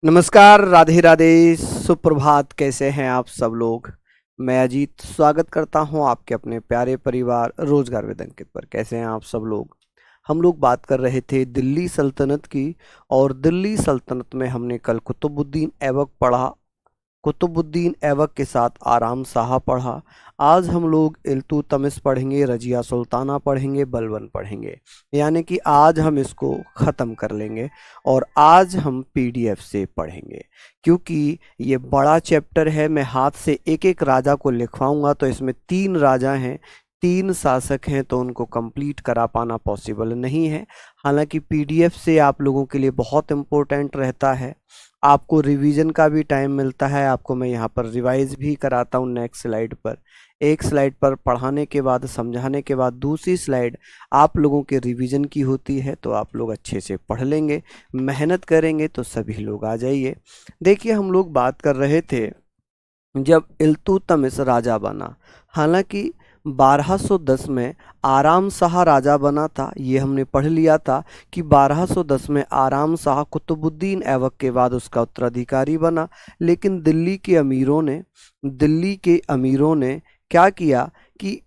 नमस्कार, राधे राधे, सुप्रभात। कैसे हैं आप सब लोग? मैं अजीत स्वागत करता हूं आपके अपने प्यारे परिवार रोजगार विद अंकित पर। कैसे हैं आप सब लोग? हम लोग बात कर रहे थे दिल्ली सल्तनत की, और दिल्ली सल्तनत में हमने कल कुतुबुद्दीन ऐबक पढ़ा, कुतुबुद्दीन ऐबक के साथ आराम शाह पढ़ा। आज हम लोग इल्तुतमिश पढ़ेंगे, रजिया सुल्ताना पढ़ेंगे, बलबन पढ़ेंगे। यानी कि आज हम इसको ख़त्म कर लेंगे और आज हम पीडीएफ से पढ़ेंगे, क्योंकि ये बड़ा चैप्टर है। मैं हाथ से एक एक राजा को लिखवाऊंगा, तो इसमें 3 राजा हैं, 3 शासक हैं, तो उनको कंप्लीट करा पाना पॉसिबल नहीं है। हालांकि पीडीएफ से आप लोगों के लिए बहुत इम्पोर्टेंट रहता है, आपको रिवीजन का भी टाइम मिलता है। आपको मैं यहाँ पर रिवाइज भी कराता हूँ नेक्स्ट स्लाइड पर। एक स्लाइड पर पढ़ाने के बाद, समझाने के बाद दूसरी स्लाइड आप लोगों के रिवीजन की होती है, तो आप लोग अच्छे से पढ़ लेंगे, मेहनत करेंगे तो सभी लोग आ जाइए। देखिए, हम लोग बात कर रहे थे जब इल्तुतमिश राजा बना। हालांकि 1210 में आराम शाह राजा बना था, ये हमने पढ़ लिया था कि 1210 में आराम शाह कुतुबुद्दीन ऐबक के बाद उसका उत्तराधिकारी बना। लेकिन दिल्ली के अमीरों ने क्या किया कि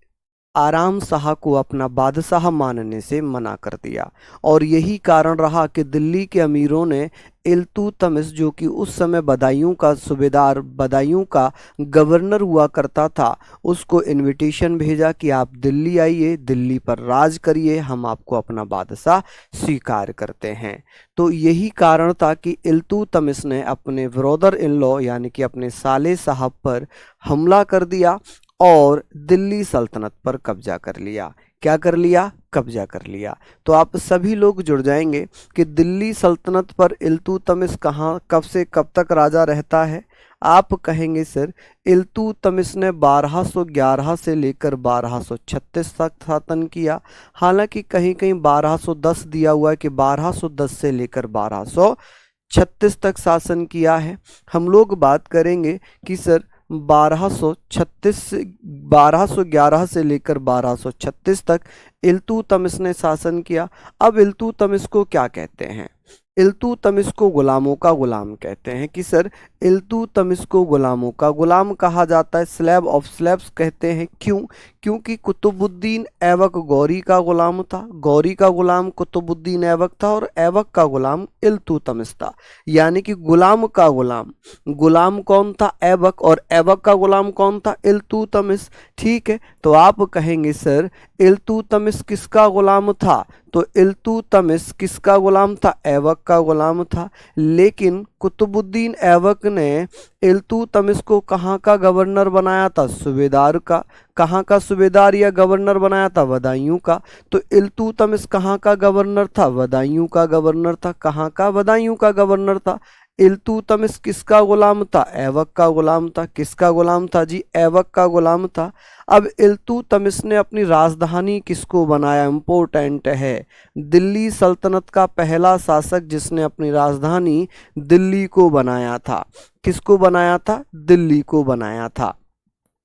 आराम शाह को अपना बादशाह मानने से मना कर दिया, और यही कारण रहा कि दिल्ली के अमीरों ने इल्तुतमिश, जो कि उस समय बदायूं का सूबेदार, बदायूं का गवर्नर हुआ करता था, उसको इनविटेशन भेजा कि आप दिल्ली आइए, दिल्ली पर राज करिए, हम आपको अपना बादशाह स्वीकार करते हैं। तो यही कारण था कि इल्तुतमिश ने अपने ब्रदर इन लॉ यानी कि अपने साले साहब पर हमला कर दिया और दिल्ली सल्तनत पर कब्जा कर लिया। क्या कर लिया? कब्जा कर लिया। तो आप सभी लोग जुड़ जाएंगे कि दिल्ली सल्तनत पर इल्तुतमिश कहाँ, कब से कब तक राजा रहता है। आप कहेंगे सर, इल्तुतमिश ने 1211 से लेकर 1236 तक शासन किया। हालांकि कहीं कहीं 1210 दिया हुआ है कि 1210 से लेकर 1236 तक शासन किया है। हम लोग बात करेंगे कि सर 1211 से लेकर 1236 तक इल्तुतमिश ने शासन किया। अब इल्तुतमिश को क्या कहते हैं? इल्तुतमिश को गुलामों का गुलाम कहते हैं। कि सर इल्तुतमिश को गुलामों का गुलाम कहा जाता है, स्लेव ऑफ स्लेव्स कहते हैं। क्यों? क्योंकि कुतुबुद्दीन ऐबक गौरी का गुलाम था, गौरी का गुलाम कुतुबुद्दीन ऐबक था, और ऐबक का गुलाम इल्तुतमिश था। यानी कि गुलाम का गुलाम, गुलाम कौन था? ऐबक, और ऐबक का गुलाम कौन था? इल्तुतमिश। ठीक है, तो आप कहेंगे सर इल्तुतमिश किसका गुलाम था? तो इल्तुतमिश किसका गुलाम था? ऐबक का गुलाम था। लेकिन कुतुबुद्दीन ऐबक ने इल्तुतमिश को कहाँ का गवर्नर बनाया था? सूबेदार का। कहाँ का सूबेदार या गवर्नर बनाया था? बदायूं का। तो इल्तुतमिश कहाँ का गवर्नर था? बदायूं का गवर्नर था। कहाँ का? बदायूं का गवर्नर था। इल्तुतमिश किसका गुलाम था? ऐबक का गुलाम था। किसका गुलाम था जी? ऐबक का गुलाम था। अब इल्तुतमिश ने अपनी राजधानी किसको बनाया? इंपॉर्टेंट है, दिल्ली सल्तनत का पहला शासक जिसने अपनी राजधानी दिल्ली को बनाया था। किसको बनाया था? दिल्ली को बनाया था।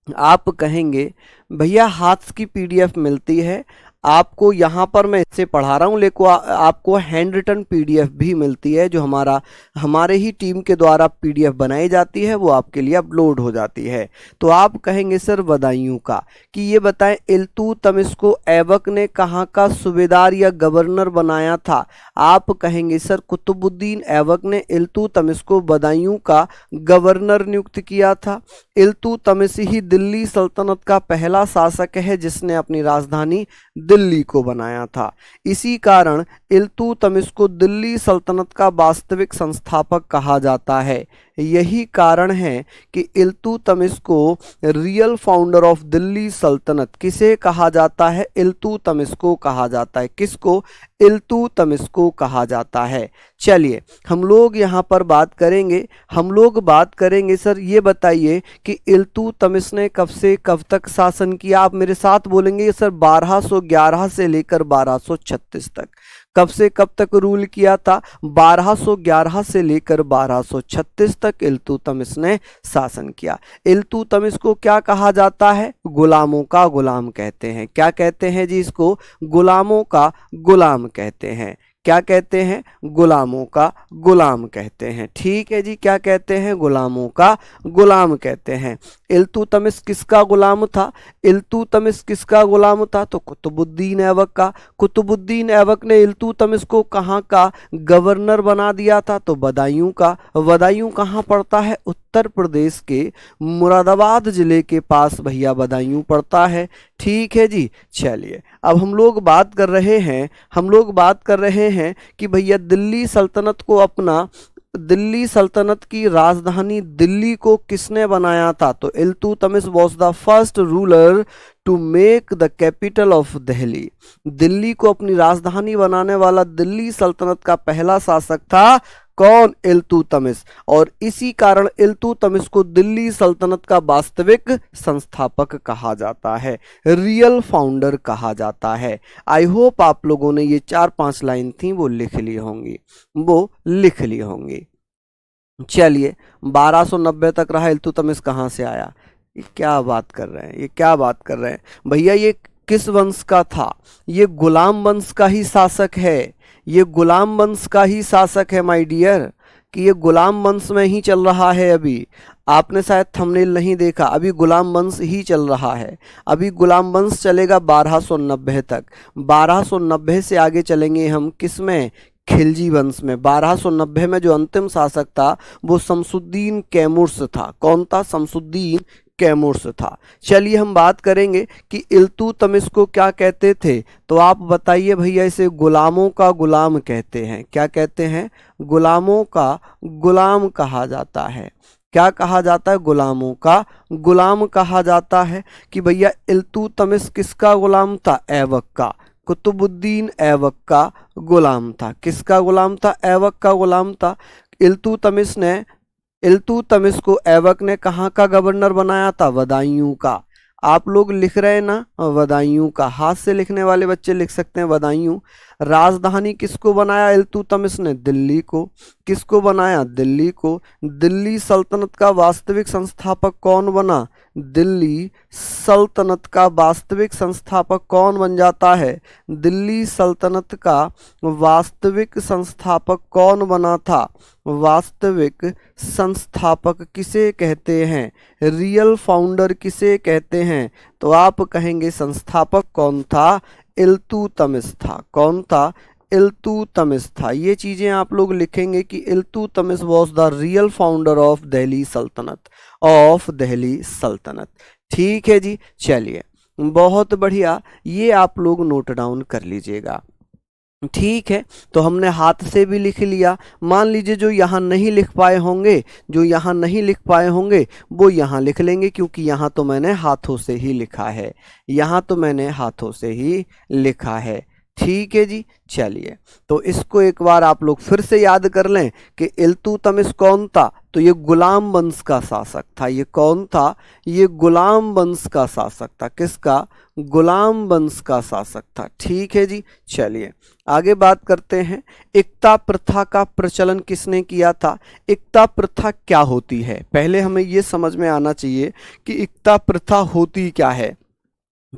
आप कहेंगे भैया हाथ की पीडीएफ मिलती है आपको, यहाँ पर मैं इससे पढ़ा रहा हूँ, लेकिन आपको हैंड रिटन पीडीएफ भी मिलती है, जो हमारे ही टीम के द्वारा पीडीएफ बनाई जाती है, वो आपके लिए अपलोड हो जाती है। तो आप कहेंगे सर बदायूं का, कि ये बताएं इल्तुतमिश को ऐबक ने कहाँ का सूबेदार या गवर्नर बनाया था? आप कहेंगे सर कुतुबुद्दीन ऐबक ने इल्तुतमिश को बदायूं का गवर्नर नियुक्त किया था। इल्तुतमिश ही दिल्ली सल्तनत का पहला शासक है जिसने अपनी राजधानी दिल्ली को बनाया था। इसी कारण इल्तुतमिश को दिल्ली सल्तनत का वास्तविक संस्थापक कहा जाता है। यही कारण है कि इल्तुतमिश को रियल फाउंडर ऑफ दिल्ली सल्तनत किसे कहा जाता है? इल्तुतमिश को कहा जाता है। किसको? इल्तुतमिश को कहा जाता है। चलिए हम लोग यहाँ पर बात करेंगे, सर ये बताइए कि इल्तुतमिश ने कब से कब तक शासन किया? आप मेरे साथ बोलेंगे सर 1211 से लेकर 1236 तक। कब से कब तक रूल किया था? 1211 से लेकर 1236 तक इल्तुतमिश ने शासन किया। इल्तुतमिश को क्या कहा जाता है? गुलामों का गुलाम कहते हैं। क्या कहते हैं जी इसको? गुलामों का गुलाम कहते हैं। क्या कहते हैं? गुलामों का गुलाम कहते हैं। ठीक है जी, क्या कहते हैं? गुलामों का गुलाम कहते हैं। इल्तुतमिश किसका गुलाम था? इल्तुतमिश किसका गुलाम था? तो कुतुबुद्दीन ऐबक का। कुतुबुद्दीन ऐबक ने इल्तुतमिश को कहाँ का गवर्नर बना दिया था? तो बदायूं का। बदायूं कहाँ पड़ता है? उत्तर प्रदेश के मुरादाबाद जिले के पास भैया बदायूं पड़ता है। ठीक है जी, चलिए अब हम लोग बात कर रहे हैं कि भैया दिल्ली सल्तनत को अपना दिल्ली सल्तनत की राजधानी दिल्ली को किसने बनाया था? तो Iltutmish was the first ruler to make the capital of Delhi. Delhi को अपनी राजधानी बनाने वाला दिल्ली सल्तनत का पहला शासक था कौन? इल्तुतमिश। और इसी कारण इल्तुतमिश को दिल्ली सल्तनत का वास्तविक संस्थापक कहा जाता है, रियल फाउंडर कहा जाता है। आई होप आप लोगों ने ये 4-5 लाइन थी वो लिख ली होंगी। चलिए 1290 तक रहा। इल्तुतमिश कहाँ से आया? ये क्या बात कर रहे हैं भैया? ये किस वंश का था? ये गुलाम वंश का ही शासक है। माय डियर, कि ये गुलाम वंश में ही चल रहा है। अभी आपने शायद थंबनेल नहीं देखा, अभी गुलाम वंश ही चल रहा है। अभी गुलाम वंश चलेगा 1290 तक। 1290 से आगे चलेंगे हम किसमें? खिलजी वंश में। 1290 में जो अंतिम शासक था वो शमसुद्दीन कैमुर्स था। कौन था? शमसुद्दीन कैमुर्स था। चलिए हम बात करेंगे कि इल्तुतमिश को क्या कहते थे। तो आप बताइए भैया, इसे गुलामों का गुलाम कहते हैं। क्या कहते हैं? गुलामों का गुलाम कहा जाता है। क्या कहा जाता है? गुलामों का गुलाम कहा जाता है। कि भैया इल्तुतमिश किसका गुलाम था? ऐबक का। कुतुबुद्दीन ऐबक का गुलाम था। किसका गुलाम था? ऐबक का गुलाम था। इल्तुतमिश को ऐबक ने कहाँ का गवर्नर बनाया था? बदायूं का। आप लोग लिख रहे हैं ना? बदायूं का। हाथ से लिखने वाले बच्चे लिख सकते हैं बदायूं। राजधानी किसको बनाया इल्तुतमिश ने? दिल्ली को। किसको बनाया? दिल्ली को। दिल्ली सल्तनत का वास्तविक संस्थापक कौन बना? दिल्ली सल्तनत का वास्तविक संस्थापक कौन बन जाता है? दिल्ली सल्तनत का वास्तविक संस्थापक कौन बना था? वास्तविक संस्थापक किसे कहते हैं? रियल फाउंडर किसे कहते हैं? तो आप कहेंगे संस्थापक कौन था? इल्तुतमिश था। कौन था? इल्तुतमिश था। ये चीजें आप लोग लिखेंगे कि Iltutmish was the real founder of Delhi सल्तनत। ठीक है जी, चलिए बहुत बढ़िया, ये आप लोग नोट डाउन कर लीजिएगा। ठीक है, तो हमने हाथ से भी लिख लिया। मान लीजिए जो यहाँ नहीं लिख पाए होंगे वो यहाँ लिख लेंगे, क्योंकि यहाँ तो मैंने हाथों से ही लिखा है। ठीक है जी, चलिए तो इसको एक बार आप लोग फिर से याद कर लें कि इल्तुतमिश कौन था? तो ये गुलाम वंश का शासक था। ये कौन था? ये गुलाम वंश का शासक था। किसका? गुलाम वंश का शासक था। ठीक है जी, चलिए आगे बात करते हैं। इक्ता प्रथा का प्रचलन किसने किया था? इक्ता प्रथा क्या होती है? पहले हमें ये समझ में आना चाहिए कि इक्ता प्रथा होती क्या है।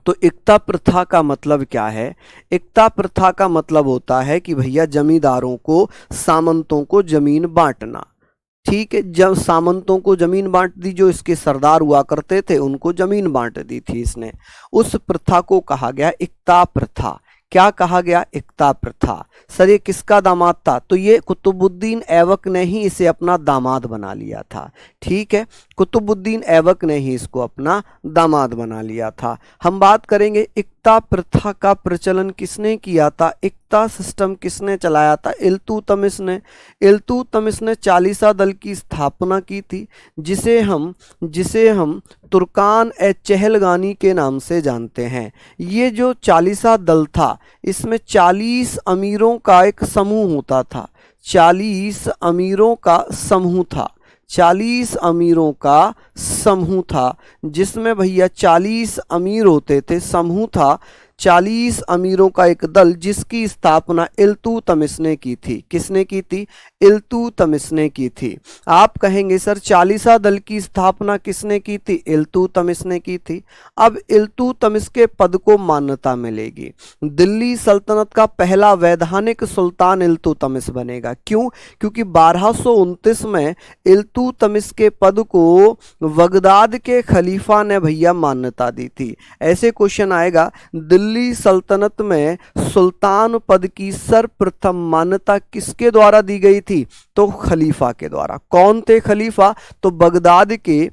तो इक्ता प्रथा का मतलब क्या है? इक्ता प्रथा का मतलब होता है कि भैया जमींदारों को सामंतों को जमीन बांटना। ठीक है, जब सामंतों को जमीन बांट दी, जो इसके सरदार हुआ करते थे उनको जमीन बांट दी थी इसने, उस प्रथा को कहा गया इक्ता प्रथा। क्या कहा गया? इक्ता प्रथा। सर ये किसका दामाद था? तो ये कुतुबुद्दीन ऐबक ने ही इसे अपना दामाद बना लिया था। ठीक है, कुतुबुद्दीन ऐबक ने ही इसको अपना दामाद बना लिया था। हम बात करेंगे इक्ता प्रथा का प्रचलन किसने किया था? इक्ता सिस्टम किसने चलाया था? इल्तुतमिश ने। इल्तुतमिश ने चालीसा दल की स्थापना की थी, जिसे हम तुर्कान ए चहलगानी के नाम से जानते हैं। ये जो चालीसा दल था, इसमें 40 अमीरों का एक समूह होता था। 40 अमीरों का समूह था। 40 अमीरों का समूह था, जिसमें भैया 40 अमीर होते थे। समूह था 40 अमीरों का एक दल जिसकी स्थापना इल्तुतमिश ने की थी। किसने की थी? इल्तुतमिश ने की थी। आप कहेंगे सर 40 दल की स्थापना किसने की थी? इल्तुतमिश ने की थी। अब इल्तुतमिश के पद को मान्यता मिलेगी। दिल्ली सल्तनत का पहला वैधानिक सुल्तान इल्तुतमिश बनेगा। क्यों? क्योंकि 1229 में इल्तुतमिश के पद को बगदाद के खलीफा ने भैया मान्यता दी थी। ऐसे क्वेश्चन आएगा, दिल्ली सल्तनत में सुल्तान पद की सर्वप्रथम मान्यता किसके द्वारा दी गई थी? तो खलीफा के द्वारा। कौन थे खलीफा? तो बगदाद के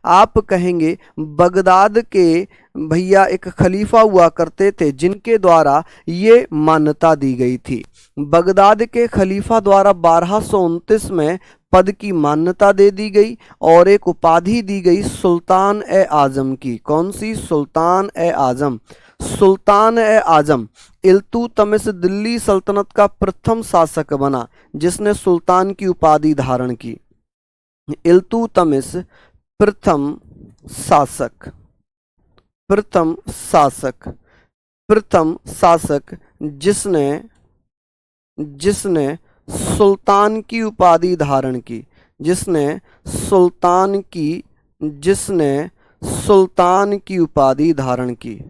आप कहेंगे बगदाद के भैया एक खलीफा हुआ करते थे जिनके द्वारा ये मान्यता दी गई थी। बगदाद के खलीफा द्वारा 1229 में पद की मान्यता दे दी गई और एक उपाधि दी गई सुल्तान ए आजम की। कौन सी? सुल्तान ए आजम। सुल्तान ए आजम इल्तुतमिश दिल्ली सल्तनत का प्रथम शासक बना जिसने सुल्तान की उपाधि धारण की। इल्तुतमिश प्रथम शासक जिसने सुल्तान की उपाधि धारण की। जिसने सुल्तान की उपाधि धारण की।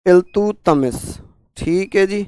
इल्तुतमिश, ठीक है जी,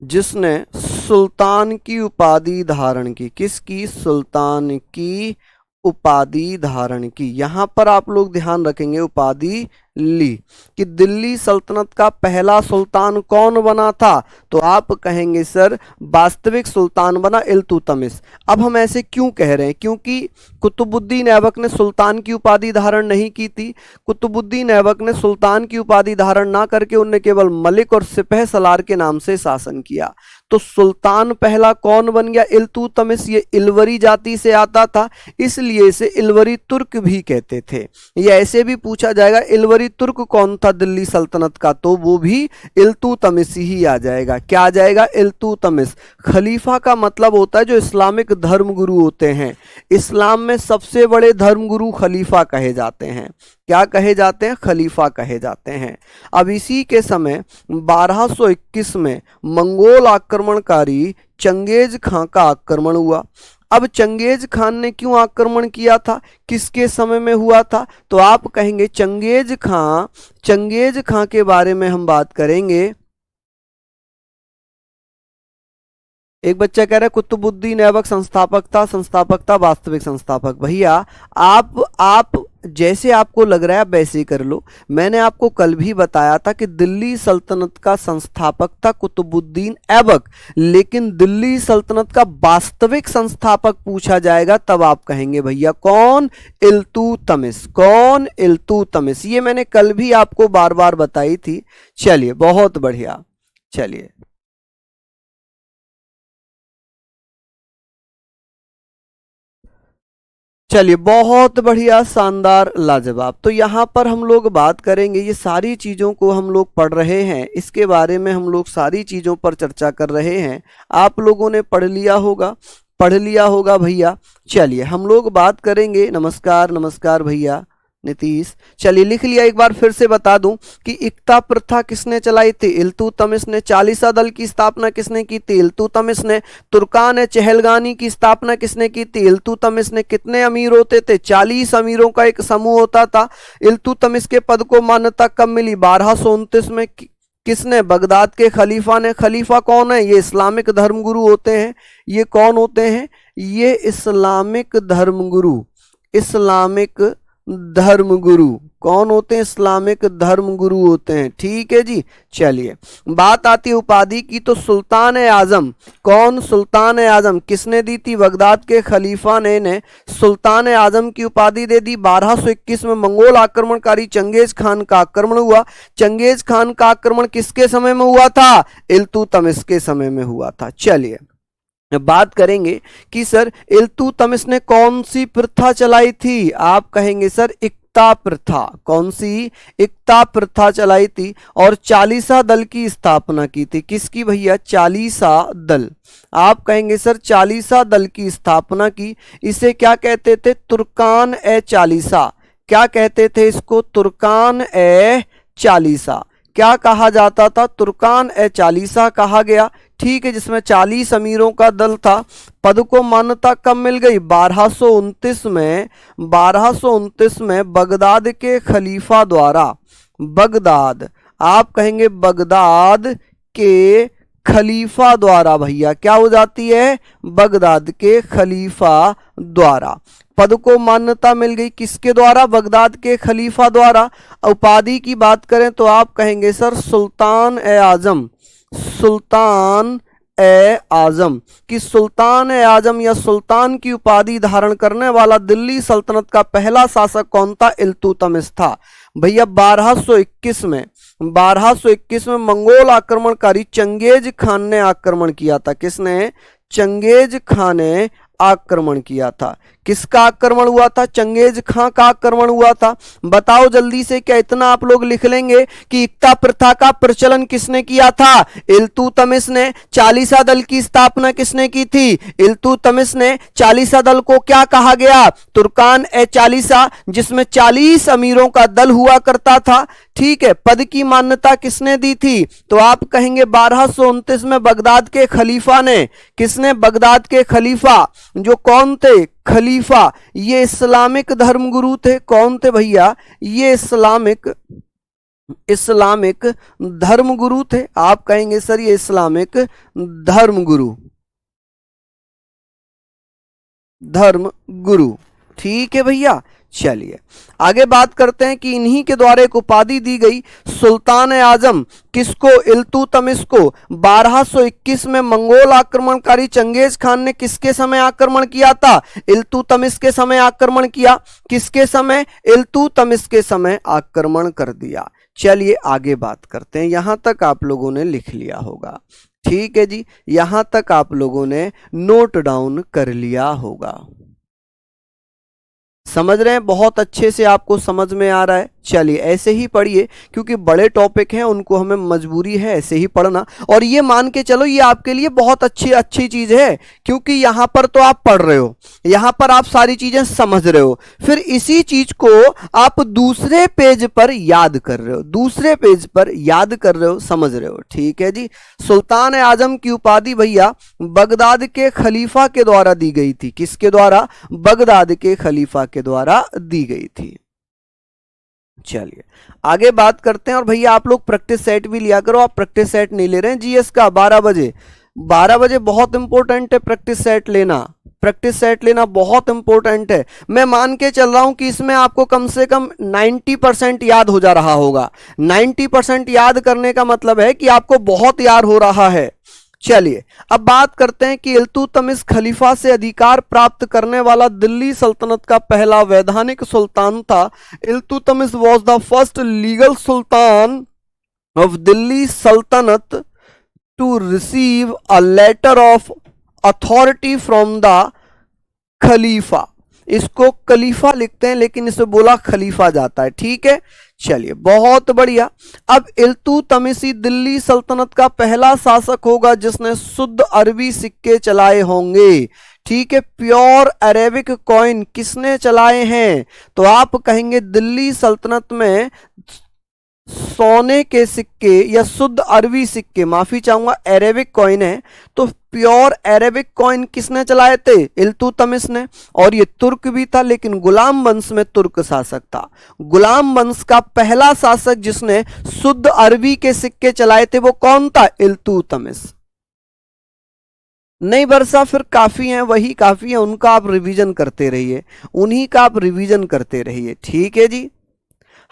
जिसने सुल्तान की उपाधि धारण की। किसकी? सुल्तान की उपाधि धारण की। यहां पर आप लोग ध्यान रखेंगे उपाधि ली कि दिल्ली सल्तनत का पहला सुल्तान कौन बना था? तो आप कहेंगे सर वास्तविक सुल्तान बना इल्तुतमिश। अब हम ऐसे क्यों कह रहे हैं? क्योंकि कुतुबुद्दीन ऐबक ने सुल्तान की उपाधि धारण नहीं की थी। कुतुबुद्दीन ऐबक ने सुल्तान की उपाधि धारण ना करके उन्हें केवल मलिक और सिपह सलार के नाम से शासन किया। तो सुल्तान पहला कौन बन गया? इल्तुतमिश। ये इलवरी जाति से आता था, इसलिए इसे इलवरी तुर्क भी कहते थे। ये ऐसे भी पूछा जाएगा इलवरी तुर्क कौन था दिल्ली सल्तनत का? तो वो भी इल्तुतमिश ही आ जाएगा। क्या आ जाएगा? इल्तुतमिश। खलीफा का मतलब होता है जो इस्लामिक धर्मगुरु होते हैं। इस्लाम में सबसे बड़े धर्मगुरु खलीफा कहे जाते हैं। क्या कहे जाते हैं? खलीफा कहे जाते हैं। अब इसी के समय 1221 में मंगोल आक्रमणकारी चंगेज खां का आक्रमण हुआ। अब चंगेज खान ने क्यों आक्रमण किया था? किसके समय में हुआ था? तो आप कहेंगे चंगेज खां के बारे में हम बात करेंगे। एक बच्चा कह रहा है कुतुबुद्दीन ऐबक संस्थापक था वास्तविक संस्थापक। भैया आप जैसे आपको लग रहा है वैसे ही कर लो। मैंने आपको कल भी बताया था कि दिल्ली सल्तनत का संस्थापक था कुतुबुद्दीन ऐबक, लेकिन दिल्ली सल्तनत का वास्तविक संस्थापक पूछा जाएगा तब आप कहेंगे भैया कौन? इल्तुतमिश। कौन? इल्तुतमिश। ये मैंने कल भी आपको बार बार बताई थी। चलिए बहुत बढ़िया। चलिए बहुत बढ़िया, शानदार, लाजवाब। तो यहाँ पर हम लोग बात करेंगे, ये सारी चीज़ों को हम लोग पढ़ रहे हैं, इसके बारे में हम लोग सारी चीज़ों पर चर्चा कर रहे हैं। आप लोगों ने पढ़ लिया होगा भैया। चलिए हम लोग बात करेंगे। नमस्कार भैया नीतीश। चलिए लिख लिया, एक बार फिर से बता दूं कि इक्ता प्रथा किसने चलाई थी? इल्तुतमिश ने। 40 दल की स्थापना किसने की थी? इल्तुतमिश ने। तुर्कान चहलगानी की स्थापना किसने की थी? इल्तुतमिश ने। कितने अमीर होते थे? 40 अमीरों का एक समूह होता था। इल्तुतमिश के पद को मान्यता कब मिली? 1229 में। किसने? बगदाद के खलीफा ने। खलीफा कौन है? ये इस्लामिक धर्मगुरु होते हैं। ये कौन होते हैं? ये इस्लामिक धर्मगुरु कौन होते हैं? इस्लामिक धर्मगुरु होते हैं। ठीक है जी। चलिए बात आती है उपाधि की, तो सुल्तान ए आजम। कौन? सुल्तान ए आजम। किसने दी थी? बगदाद के खलीफा ने सुल्तान ए आजम की उपाधि दे दी। 1221 में मंगोल आक्रमणकारी चंगेज खान का आक्रमण हुआ। चंगेज खान का आक्रमण किसके समय में हुआ था? इल्तुतमिश के समय में हुआ था। चलिए बात करेंगे कि सर इल्तुतमिश ने कौन सी प्रथा चलाई थी? आप कहेंगे सर इक्ता प्रथा। कौन सी? इक्ता प्रथा चलाई थी और 40 दल की स्थापना की थी। किसकी भैया? 40 दल। आप कहेंगे सर 40 दल की स्थापना की। इसे क्या कहते थे? तुर्कान ए 40। क्या कहते थे इसको? तुर्कान ए चालीसा। क्या कहा जाता था? तुर्कान ए चालीसा कहा गया। ठीक है, जिसमें 40 अमीरों का दल था। पद को मान्यता कब मिल गई? 1229 में। 1229 में बगदाद के खलीफा द्वारा, बगदाद, आप कहेंगे बगदाद के खलीफा द्वारा, भैया क्या हो जाती है? बगदाद के खलीफा द्वारा पद को मान्यता मिल गई। किसके द्वारा? बगदाद के खलीफा द्वारा। उपाधि की बात करें तो आप कहेंगे सर सुल्तान ए आजम, सुल्तान ए आजम। कि सुल्तान ए आजम या सुल्तान की उपाधि धारण करने वाला दिल्ली सल्तनत का पहला शासक कौन था? इल्तुतमिश था। भैया 1221 में, 1221 में मंगोल आक्रमणकारी चंगेज खान ने आक्रमण किया था। किसने? चंगेज खान ने आक्रमण किया था। किसका आक्रमण हुआ था? चंगेज खां का आक्रमण हुआ था। बताओ जल्दी से, क्या इतना आप लोग लिख लेंगे कि इक्ता प्रथा का प्रचलन किसने किया था? इल्तुतमिश ने। चालीसा दल की स्थापना किसने की थी? इल्तुतमिश ने। चालीसा दल को क्या कहा गया? तुर्कान ए चालीसा, जिसमें 40 अमीरों का दल हुआ करता था। ठीक है, पद की मान्यता किसने दी थी? तो आप कहेंगे 1229 में बगदाद के खलीफा ने। किसने? बगदाद के खलीफा। जो कौन थे? खलीफा। ये इस्लामिक धर्मगुरु थे। कौन थे भैया? ये इस्लामिक धर्मगुरु थे। आप कहेंगे सर ये इस्लामिक धर्मगुरु। ठीक है भैया, चलिए आगे बात करते हैं कि इन्हीं के द्वारा एक उपाधि दी गई सुल्तान ए आजम। किसको? इल्तुतमिश को। 1221 में मंगोल आक्रमणकारी चंगेज खान ने किसके समय आक्रमण किया था? इल्तुतमिश के समय आक्रमण किया। किसके समय? इल्तुतमिश के समय आक्रमण कर दिया। चलिए आगे बात करते हैं। यहां तक आप लोगों ने लिख लिया होगा। ठीक है जी, यहां तक आप लोगों ने नोट डाउन कर लिया होगा। समझ रहे हैं? बहुत अच्छे से आपको समझ में आ रहा है। चलिए ऐसे ही पढ़िए, क्योंकि बड़े टॉपिक हैं, उनको हमें मजबूरी है ऐसे ही पढ़ना। और ये मान के चलो, ये आपके लिए बहुत अच्छी चीज है, क्योंकि यहां पर तो आप पढ़ रहे हो, यहां पर आप सारी चीजें समझ रहे हो, फिर इसी चीज को आप दूसरे पेज पर याद कर रहे हो, दूसरे पेज पर याद कर रहे हो, समझ रहे हो। ठीक है जी। सुल्तान आजम की उपाधि भैया बगदाद के खलीफा के द्वारा दी गई थी। किसके द्वारा? बगदाद के खलीफा के द्वारा दी गई थी। चलिए आगे बात करते हैं। और भैया आप लोग प्रैक्टिस सेट भी लिया करो। आप प्रैक्टिस सेट नहीं ले रहे हैं जीएस का 12 बजे, 12 बजे बहुत इंपॉर्टेंट है प्रैक्टिस सेट लेना। प्रैक्टिस सेट लेना बहुत इंपॉर्टेंट है। मैं मान के चल रहा हूं कि इसमें आपको कम से कम 90% याद हो जा रहा होगा। 90% याद करने का मतलब है कि आपको बहुत याद हो रहा है। चलिए अब बात करते हैं कि इल्तुतमिश खलीफा से अधिकार प्राप्त करने वाला दिल्ली सल्तनत का पहला वैधानिक सुल्तान था। Iltutmish was the first legal sultan of Delhi Sultanat to receive a letter of authority from the Khalifa. इसको खलीफा लिखते हैं, लेकिन इसे बोला खलीफा जाता है। ठीक है, चलिए बहुत बढ़िया। अब इल्तुतमिशी दिल्ली सल्तनत का पहला शासक होगा जिसने शुद्ध अरबी सिक्के चलाए होंगे। ठीक है, प्योर अरेबिक कॉइन किसने चलाए हैं? तो आप कहेंगे दिल्ली सल्तनत में सोने के सिक्के या शुद्ध अरबी सिक्के, माफी चाहूंगा अरेबिक कॉइन है, तो प्योर अरेबिक कॉइन किसने चलाए थे? इल्तुतमिश ने। और ये तुर्क भी था, लेकिन गुलाम वंश में तुर्क शासक था। गुलाम वंश का पहला शासक जिसने शुद्ध अरबी के सिक्के चलाए थे वो कौन था? इल्तुतमिश। नहीं बरसा, फिर काफी है, वही काफी है, उनका आप रिवीजन करते रहिए, उन्हीं का आप रिवीजन करते रहिए। ठीक है जी।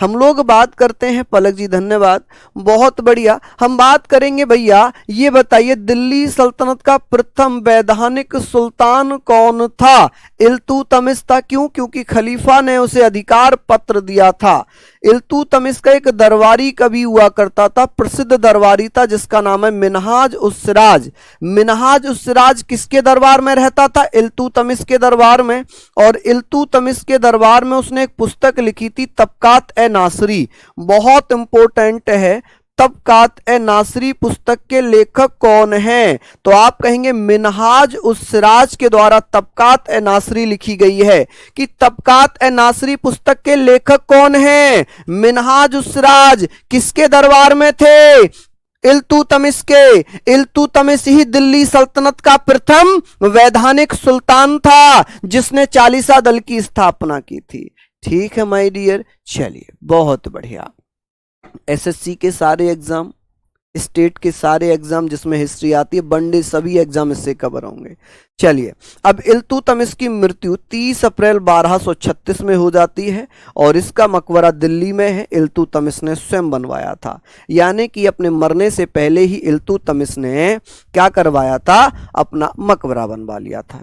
हम लोग बात करते हैं, पलक जी धन्यवाद, बहुत बढ़िया। हम बात करेंगे भैया, ये बताइए दिल्ली सल्तनत का प्रथम वैधानिक सुल्तान कौन था? इल्तुतमिश था। क्यों? क्योंकि खलीफा ने उसे अधिकार पत्र दिया था। इल्तुतमिश का एक दरबारी कवि हुआ करता था, प्रसिद्ध दरबारी था, जिसका नाम है मिनहाज उस सिराज। मिनहाज उस सिराज किसके दरबार में रहता था? इल्तुतमिश के दरबार में। और इल्तुतमिश के दरबार में उसने एक पुस्तक लिखी थी, तबकात ए नासरी। बहुत इंपॉर्टेंट है, तबकात ए नासरी पुस्तक के लेखक कौन हैं? तो आप कहेंगे मिनहाज उस सिराज के द्वारा तबकात ए नासरी लिखी गई है। कि तबकात ए नासरी पुस्तक के लेखक कौन हैं? मिनहाज उस सिराज किसके दरबार में थे? इल्तुतमिश के। इल्तुतमिश ही दिल्ली सल्तनत का प्रथम वैधानिक सुल्तान था जिसने चालीसा दल की स्थापना की थी। ठीक है माय डियर, चलिए बहुत बढ़िया। एसएससी के सारे एग्जाम, स्टेट के सारे एग्जाम जिसमें हिस्ट्री आती है, वनडे सभी एग्जाम इससे कवर होंगे। चलिए, अब इल्तुतमिश की मृत्यु 30 अप्रैल 1236 में हो जाती है और इसका मकबरा दिल्ली में है। इल्तुतमिश ने स्वयं बनवाया था, यानी कि अपने मरने से पहले ही इल्तुतमिश ने क्या करवाया था? अपना मकबरा बनवा लिया था।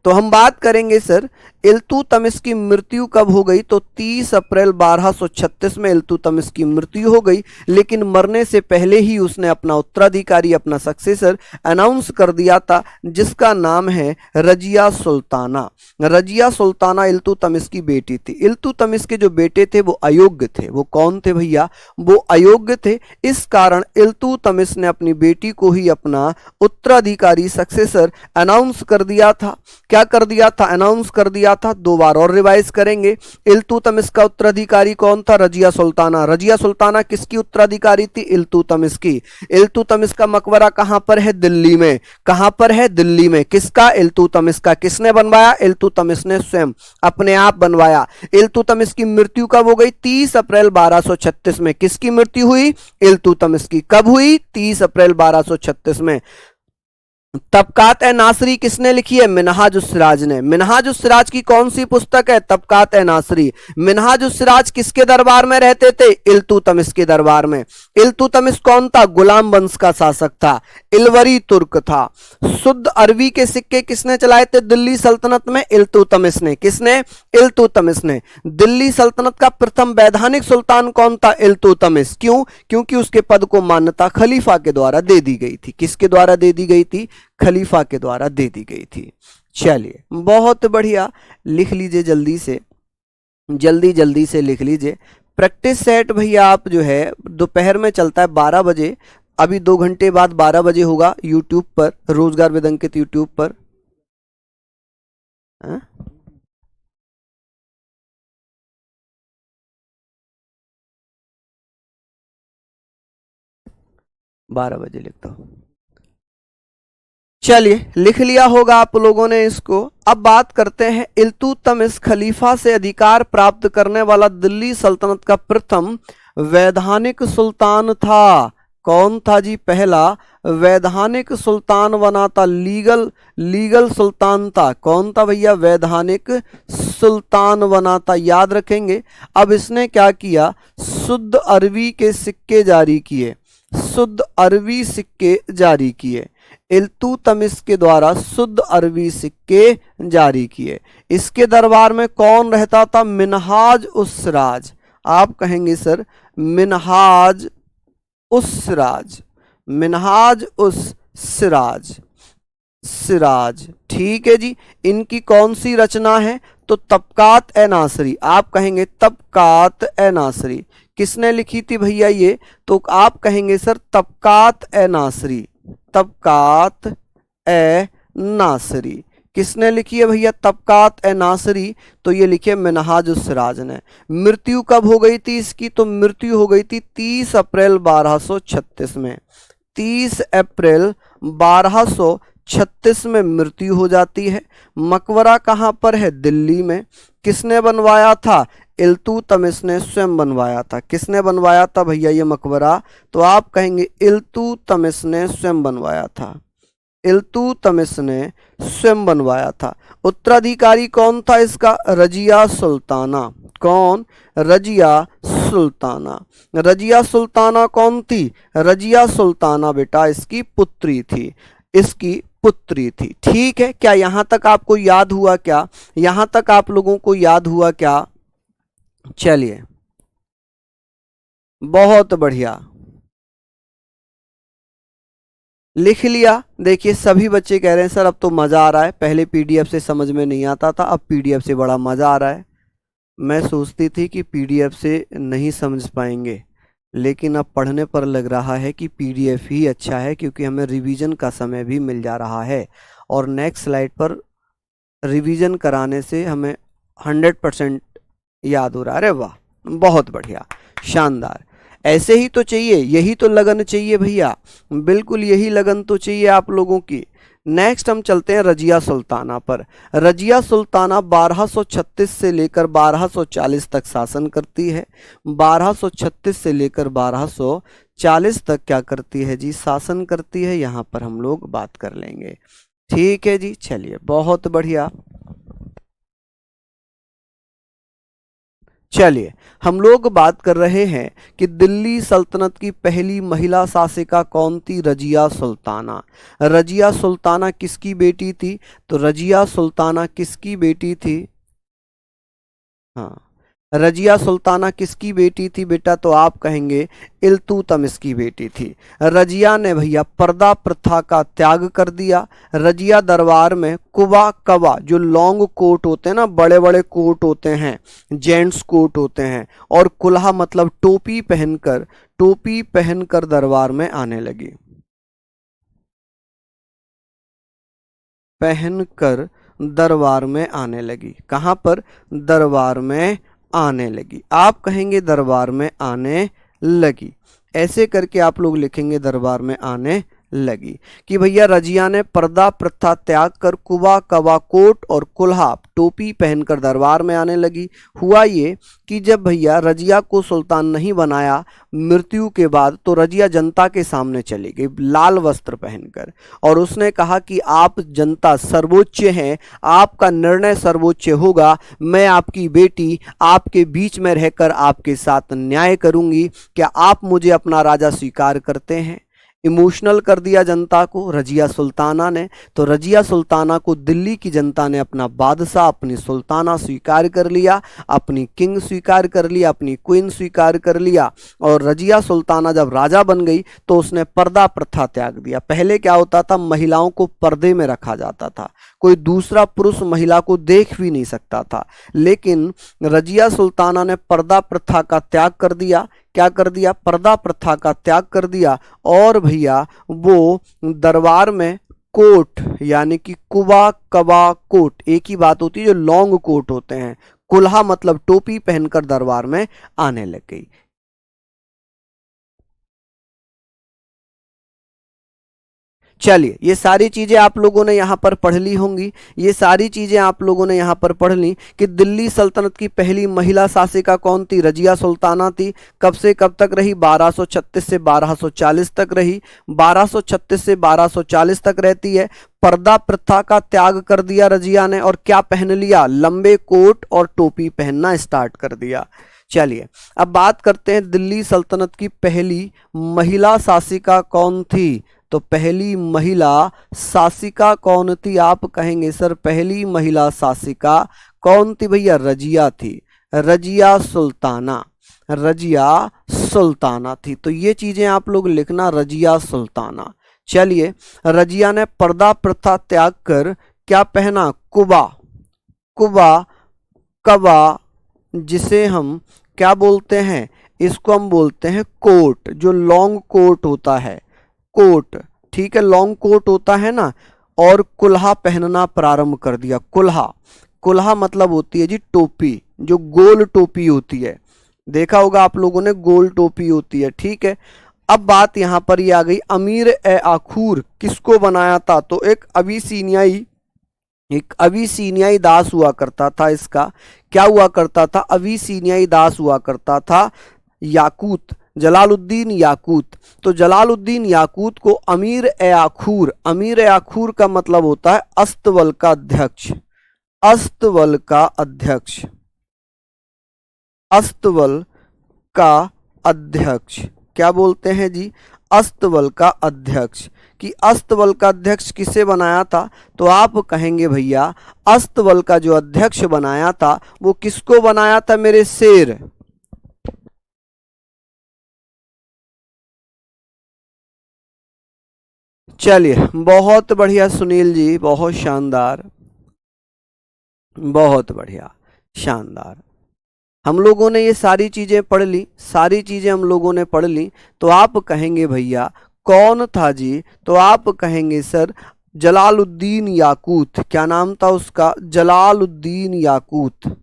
तो हम बात करेंगे सर इल्तुतमिश की मृत्यु कब हो गई? तो 30 अप्रैल 1236 में इल्तुतमिश की मृत्यु हो गई, लेकिन मरने से पहले ही उसने अपना उत्तराधिकारी, अपना सक्सेसर अनाउंस कर दिया था, जिसका नाम है रजिया सुल्ताना। रजिया सुल्ताना इल्तुतमिश की बेटी थी। इल्तुतमिश के जो बेटे थे वो अयोग्य थे। वो कौन थे भैया? वो अयोग्य थे। इस कारण इल्तुतमिश ने अपनी बेटी को ही अपना उत्तराधिकारी, सक्सेसर अनाउंस कर दिया था। क्या कर दिया था? अनाउंस कर दिया था। दो बार और रिवाइज करेंगे। इल्तुतमिश का उत्तराधिकारी कौन था? रजिया सुल्ताना। रजिया सुल्ताना किसकी उत्तराधिकारी थी? इल्तुतमिश की। इल्तुतमिश का मकबरा कहां पर है? दिल्ली में। कहां पर है? दिल्ली में। किसका? इल्तुतमिश का। किसने बनवाया? इल्तुतमिश ने स्वयं अपने आप बनवाया। इल्तुतमिश की मृत्यु कब हो गई? 30 अप्रैल 1236 में। किसकी मृत्यु हुई? इल्तुतमिश की। कब हुई? 30 अप्रैल 1236 में। तबकात ए नासरी किसने लिखी है? मिनहाज उस सिराज ने। मिनहाज उस सिराज की कौन सी पुस्तक है? तबकात ए नासरी। मिनहाज उस सिराज किसके दरबार में रहते थे? इल्तुतमिश के दरबार में। इल्तुतमिश कौन था? गुलाम वंश का शासक था, इलवरी तुर्क था। शुद्ध अरबी के सिक्के किसने चलाए थे दिल्ली सल्तनत में? इल्तुतमिश ने। किसने? इल्तुतमिश ने। दिल्ली सल्तनत का प्रथम वैधानिक सुल्तान कौन था? इल्तुतमिश। क्यों? क्योंकि उसके पद को मान्यता खलीफा के द्वारा दे दी गई थी। किसके द्वारा दे दी गई थी? खलीफा के द्वारा दे दी गई थी। चलिए बहुत बढ़िया, लिख लीजिए जल्दी से, जल्दी जल्दी से लिख लीजिए। प्रैक्टिस सेट भैया आप जो है दोपहर में चलता है 12 बजे, अभी 2 घंटे बाद 12 बजे होगा यूट्यूब पर, रोजगार विद अंकित यूट्यूब पर। 12 बजे लिखता हूं। चलिए लिख लिया होगा आप लोगों ने इसको। अब बात करते हैं इल्तुतमिश खलीफा से अधिकार प्राप्त करने वाला दिल्ली सल्तनत का प्रथम वैधानिक सुल्तान था। कौन था जी? पहला वैधानिक सुल्तान बना था, लीगल सुल्तान था। कौन था भैया? वैधानिक सुल्तान बना था, याद रखेंगे। अब इसने क्या किया? शुद्ध अरबी के सिक्के जारी किए। शुद्ध अरबी सिक्के जारी किए। इल्तुतमिश के द्वारा शुद्ध अरबी सिक्के जारी किए। इसके दरबार में कौन रहता था? मिनहाज उस सिराज। आप कहेंगे सर मिनहाज उस सिराज, मिनहाज उस सिराज, सिराज। ठीक है जी। इनकी कौन सी रचना है? तो तबकात ए नासरी। आप कहेंगे तबकात ए नासरी। किसने लिखी थी भैया ये? तो आप कहेंगे सर तबकात ए नासरी। तबकात ए नासरी किसने लिखी है भैया? तबकात ए नासरी। तो ये लिखे मिनहाज उस सिराज ने। मृत्यु कब हो गई थी इसकी? तो मृत्यु हो गई थी 30 अप्रैल 1236 में। 30 अप्रैल 1236 में मृत्यु हो जाती है। मकबरा कहां पर है? दिल्ली में। किसने बनवाया था? इल्तुतमिश ने स्वयं बनवाया था। किसने बनवाया था भैया ये मकबरा? तो आप कहेंगे इल्तुतमिश ने स्वयं बनवाया था। इल्तुतमिश ने स्वयं बनवाया था। उत्तराधिकारी कौन था इसका? रजिया सुल्ताना। कौन? रजिया सुल्ताना। रजिया सुल्ताना कौन थी? रजिया सुल्ताना बेटा इसकी पुत्री थी, इसकी पुत्री थी। ठीक है, क्या यहां तक आपको याद हुआ? क्या यहां तक आप लोगों को याद हुआ क्या? चलिए बहुत बढ़िया, लिख लिया। देखिए सभी बच्चे कह रहे हैं सर अब तो मजा आ रहा है, पहले पीडीएफ से समझ में नहीं आता था, अब पीडीएफ से बड़ा मजा आ रहा है। मैं सोचती थी कि पीडीएफ से नहीं समझ पाएंगे, लेकिन अब पढ़ने पर लग रहा है कि पीडीएफ ही अच्छा है, क्योंकि हमें रिवीजन का समय भी मिल जा रहा है और नेक्स्ट स्लाइड पर रिवीजन कराने से हमें 100% याद हो रहा है। अरे वाह, बहुत बढ़िया, शानदार। ऐसे ही तो चाहिए, यही तो लगन चाहिए भैया, बिल्कुल यही लगन तो चाहिए आप लोगों की। नेक्स्ट हम चलते हैं रजिया सुल्ताना पर। रजिया सुल्ताना 1236 से लेकर 1240 तक शासन करती है। 1236 से लेकर 1240 तक क्या करती है जी, शासन करती है। यहाँ पर हम लोग बात कर लेंगे, ठीक है जी। चलिए, बहुत बढ़िया। चलिए, हम लोग बात कर रहे हैं कि दिल्ली सल्तनत की पहली महिला शासिका कौन थी? रजिया सुल्ताना। रजिया सुल्ताना किसकी बेटी थी? तो रजिया सुल्ताना किसकी बेटी थी? हाँ, रजिया सुल्ताना किसकी बेटी थी बेटा? तो आप कहेंगे इल्तुतमिश की बेटी थी। रजिया ने भैया पर्दा प्रथा का त्याग कर दिया। रजिया दरबार में कुबा कबा, जो लॉन्ग कोट होते हैं ना, बड़े बड़े कोट होते हैं, जेंट्स कोट होते हैं, और कुल्हा मतलब टोपी पहनकर दरबार में आने लगी। पहनकर दरबार में आने लगी। कहाँ पर? दरबार में आने लगी। आप कहेंगे दरबार में आने लगी, ऐसे करके आप लोग लिखेंगे दरबार में आने लगी। कि भैया रजिया ने पर्दा प्रथा त्याग कर कुबा कबा कोट और कुल्हा टोपी पहनकर दरबार में आने लगी। हुआ ये कि जब भैया रजिया को सुल्तान नहीं बनाया मृत्यु के बाद, तो रजिया जनता के सामने चली गई लाल वस्त्र पहनकर, और उसने कहा कि आप जनता सर्वोच्च हैं, आपका निर्णय सर्वोच्च होगा, मैं आपकी बेटी आपके बीच में रहकर आपके साथ न्याय करूंगी, क्या आप मुझे अपना राजा स्वीकार करते हैं? इमोशनल कर दिया जनता को रजिया सुल्ताना ने। तो रजिया सुल्ताना को दिल्ली की जनता ने अपना बादशाह, अपनी सुल्ताना स्वीकार कर लिया, अपनी किंग स्वीकार कर लिया, अपनी क्वीन स्वीकार कर लिया। और रजिया सुल्ताना जब राजा बन गई तो उसने पर्दा प्रथा त्याग दिया। पहले क्या होता था, महिलाओं को पर्दे में रखा जाता था, कोई दूसरा पुरुष महिला को देख भी नहीं सकता था। लेकिन रजिया सुल्ताना ने पर्दा प्रथा का त्याग कर दिया। क्या कर दिया? पर्दा प्रथा का त्याग कर दिया। और भैया वो दरबार में कोट, यानी कि कुबा कबा कोट, एक ही बात होती है, जो लॉन्ग कोट होते हैं, कुल्हा मतलब टोपी पहनकर दरबार में आने लग गई। चलिए, ये सारी चीजें आप लोगों ने यहाँ पर पढ़ ली होंगी। ये सारी चीजें आप लोगों ने यहाँ पर पढ़ ली कि दिल्ली सल्तनत की पहली महिला शासिका कौन थी? रजिया सुल्ताना थी। कब से कब तक रही? 1236 से 1240 तक रही। 1236 से 1240 तक रहती है। पर्दा प्रथा का त्याग कर दिया रजिया ने, और क्या पहन लिया? लंबे कोट और टोपी पहनना स्टार्ट कर दिया। चलिए, अब बात करते हैं दिल्ली सल्तनत की पहली महिला शासिका कौन थी? तो पहली महिला शासिका कौन थी? आप कहेंगे सर पहली महिला शासिका कौन थी भैया? रजिया थी, रजिया सुल्ताना, रजिया सुल्ताना थी। तो ये चीजें आप लोग लिखना, रजिया सुल्ताना। चलिए, रजिया ने पर्दा प्रथा त्याग कर क्या पहना? कुबा, कुबा कबा, जिसे हम क्या बोलते हैं? इसको हम बोलते हैं कोट, जो लॉन्ग कोट होता है, कोट, ठीक है, लॉन्ग कोट होता है ना। और कुल्हा पहनना प्रारंभ कर दिया। कुल्हा, कुल्हा मतलब होती है जी टोपी, जो गोल टोपी होती है, देखा होगा आप लोगों ने, गोल टोपी होती है, ठीक है। अब बात यहां पर ये आ गई, अमीर ए आखूर किसको बनाया था? तो एक अविसीनियाई दास हुआ करता था। इसका क्या हुआ करता था? अविसीनियाई दास हुआ करता था, याकूत, जलालुद्दीन याकूत। तो जलालुद्दीन याकूत को अमीर ए आखूर, अमीर ए आखूर का मतलब होता है अस्तबल का अध्यक्ष, अस्तबल का अध्यक्ष, अस्तबल का अध्यक्ष, क्या बोलते हैं जी? अस्तबल का अध्यक्ष। कि अस्तबल का अध्यक्ष किसे बनाया था? तो आप कहेंगे भैया अस्तबल का जो अध्यक्ष बनाया था वो किसको बनाया था मेरे शेर? चलिए, बहुत बढ़िया सुनील जी, बहुत शानदार, बहुत बढ़िया, शानदार। हम लोगों ने ये सारी चीजें पढ़ ली, सारी चीजें हम लोगों ने पढ़ ली। तो आप कहेंगे भैया कौन था जी? तो आप कहेंगे सर जलालुद्दीन याकूत। क्या नाम था उसका? जलालुद्दीन याकूत।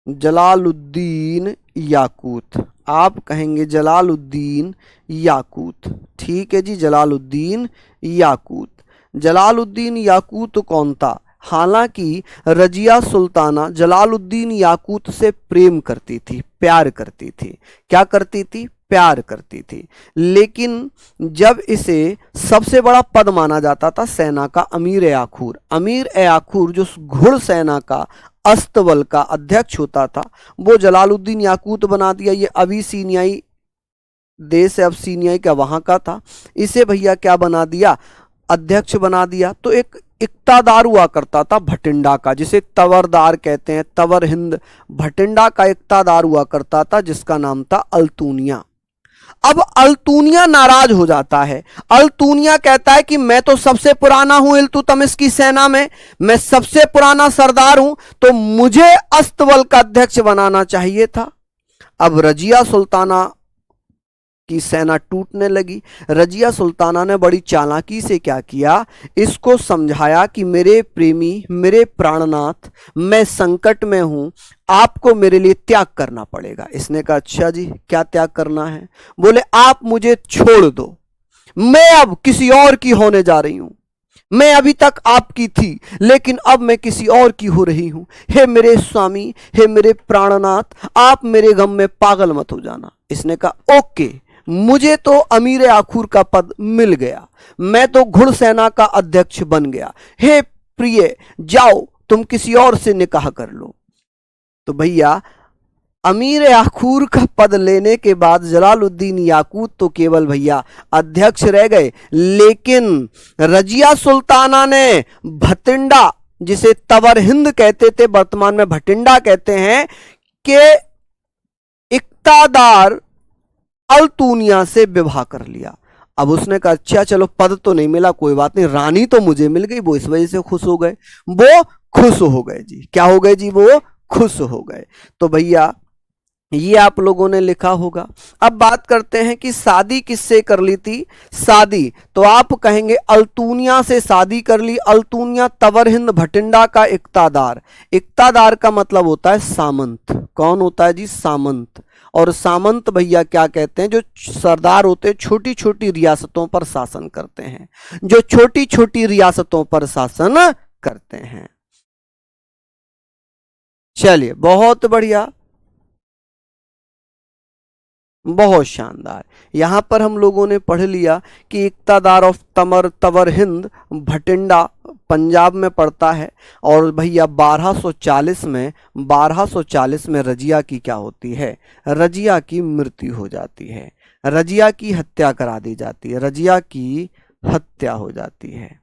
जलालुद्दीन याकूत। आप कहेंगे जलालुद्दीन याकूत। ठीक है जी, जलालुद्दीन याकूत। जलालुद्दीन याकूत कौन था? हालांकि रजिया सुल्ताना जलालुद्दीन याकूत से प्रेम करती थी, प्यार करती थी। क्या करती थी? प्यार करती थी। लेकिन जब इसे सबसे बड़ा पद माना जाता था सेना का अमीर ए आखूर, अमीर ए आखूर जो घुड़ सेना का अस्तबल का अध्यक्ष होता था, वो जलालुद्दीन याकूत बना दिया। ये अबिसिनियाई देश है, अबिसिनियाई का वहां का था। इसे भैया क्या बना दिया? अध्यक्ष बना दिया। तो एक इक्तादार हुआ करता था भटिंडा का, जिसे तवरदार कहते हैं, तवर हिंद। भटिंडा का इक्तादार हुआ करता था जिसका नाम था अल्तूनिया। अब अल्तूनिया नाराज हो जाता है। अल्तूनिया कहता है कि मैं तो सबसे पुराना हूं इल्तुतमिश की सेना में, मैं सबसे पुराना सरदार हूं, तो मुझे अस्तबल का अध्यक्ष बनाना चाहिए था। अब रजिया सुल्ताना की सेना टूटने लगी। रजिया सुल्ताना ने बड़ी चालाकी से क्या किया? इसको समझाया कि मेरे प्रेमी, मेरे प्राणनाथ, मैं संकट में हूं, आपको मेरे लिए त्याग करना पड़ेगा। इसने कहा अच्छा जी, क्या त्याग करना है? बोले आप मुझे छोड़ दो, मैं अब किसी और की होने जा रही हूं। मैं अभी तक आपकी थी, लेकिन अब मैं किसी और की हो रही हूं। हे मेरे स्वामी, हे मेरे प्राणनाथ, आप मेरे गम में पागल मत हो जाना। इसने कहा ओके, मुझे तो अमीर आखूर का पद मिल गया, मैं तो घुड़सेना का अध्यक्ष बन गया। हे प्रिय, जाओ तुम किसी और से निकाह कर लो। तो भैया अमीर आखूर का पद लेने के बाद जलालुद्दीन याकूत तो केवल भैया अध्यक्ष रह गए, लेकिन रजिया सुल्ताना ने भटिंडा, जिसे तवर हिंद कहते थे, वर्तमान में भटिंडा कहते हैं, के इक्तादार अल्तूनिया से विवाह कर लिया। अब उसने कहा अच्छा चलो, पद तो नहीं मिला, कोई बात नहीं, रानी तो मुझे मिल गई। वो इस वजह से खुश हो गए, वो खुश हो गए जी। क्या हो गए जी? वो खुश हो गए। तो भैया ये आप लोगों ने लिखा होगा। अब बात करते हैं कि शादी किससे कर ली थी? शादी तो आप कहेंगे अल्तूनिया से शादी कर ली। अल्तूनिया तवर हिंद भटिंडा का इक्तादार। इक्तादार का मतलब होता है सामंत। कौन होता है जी? सामंत। और सामंत भैया क्या कहते हैं? जो सरदार होते हैं, छोटी छोटी रियासतों पर शासन करते हैं, जो छोटी छोटी रियासतों पर शासन करते हैं। चलिए, बहुत बढ़िया, बहुत शानदार। यहां पर हम लोगों ने पढ़ लिया कि इक्तादार ऑफ तवर हिंद भटिंडा पंजाब में पड़ता है। और भैया 1240 में रजिया की क्या होती है? रजिया की मृत्यु हो जाती है, रजिया की हत्या करा दी जाती है, रजिया की हत्या हो जाती है।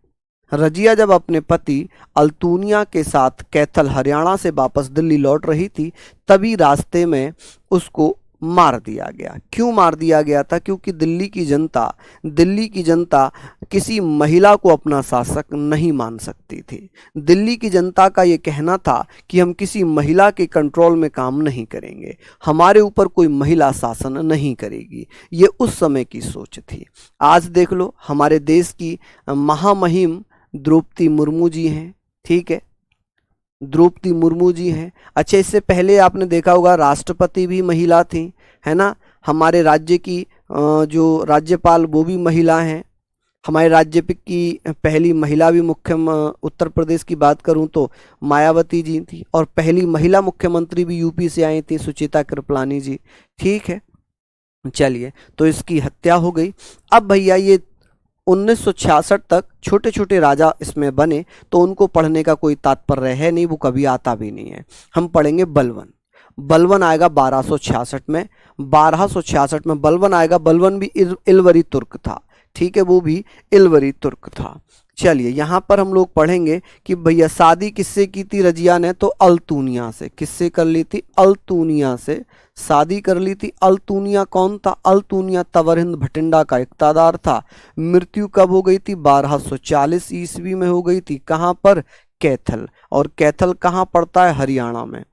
रजिया जब अपने पति अल्तूनिया के साथ कैथल हरियाणा से वापस दिल्ली लौट रही थी, तभी रास्ते में उसको मार दिया गया। क्यों मार दिया गया था? क्योंकि दिल्ली की जनता किसी महिला को अपना शासक नहीं मान सकती थी। दिल्ली की जनता का ये कहना था कि हम किसी महिला के कंट्रोल में काम नहीं करेंगे, हमारे ऊपर कोई महिला शासन नहीं करेगी। ये उस समय की सोच थी। आज देख लो, हमारे देश की महामहिम द्रौपदी मुर्मू जी हैं, ठीक है, द्रौपदी मुर्मू जी हैं। अच्छा, इससे पहले आपने देखा होगा राष्ट्रपति भी महिला थी, है ना। हमारे राज्य की जो राज्यपाल वो भी महिला हैं। हमारे राज्य की पहली महिला भी उत्तर प्रदेश की बात करूं तो मायावती जी थी, और पहली महिला मुख्यमंत्री भी यूपी से आई थी, सुचिता कृपलानी जी। ठीक है, चलिए, तो इसकी हत्या हो गई। अब भैया ये 1966 तक छोटे छोटे राजा इसमें बने, तो उनको पढ़ने का कोई तात्पर्य है नहीं, वो कभी आता भी नहीं है। हम पढ़ेंगे बलवन। बलवन आएगा 1266 में। 1266 में बलवन आएगा। बलवन भी इलवरी तुर्क था, ठीक है, वो भी इलवरी तुर्क था। चलिए, यहाँ पर हम लोग पढ़ेंगे कि भैया शादी किससे की थी रजिया ने? तो अल्तूनिया से। किससे कर ली थी? अल्तूनिया से शादी कर ली थी। अल्तूनिया कौन था? अल्तूनिया तवर हिंद भटिंडा का इक्तादार था। मृत्यु कब हो गई थी? 1240 ईस्वी में हो गई थी। कहाँ पर? कैथल। और कैथल कहाँ पड़ता है? हरियाणा में।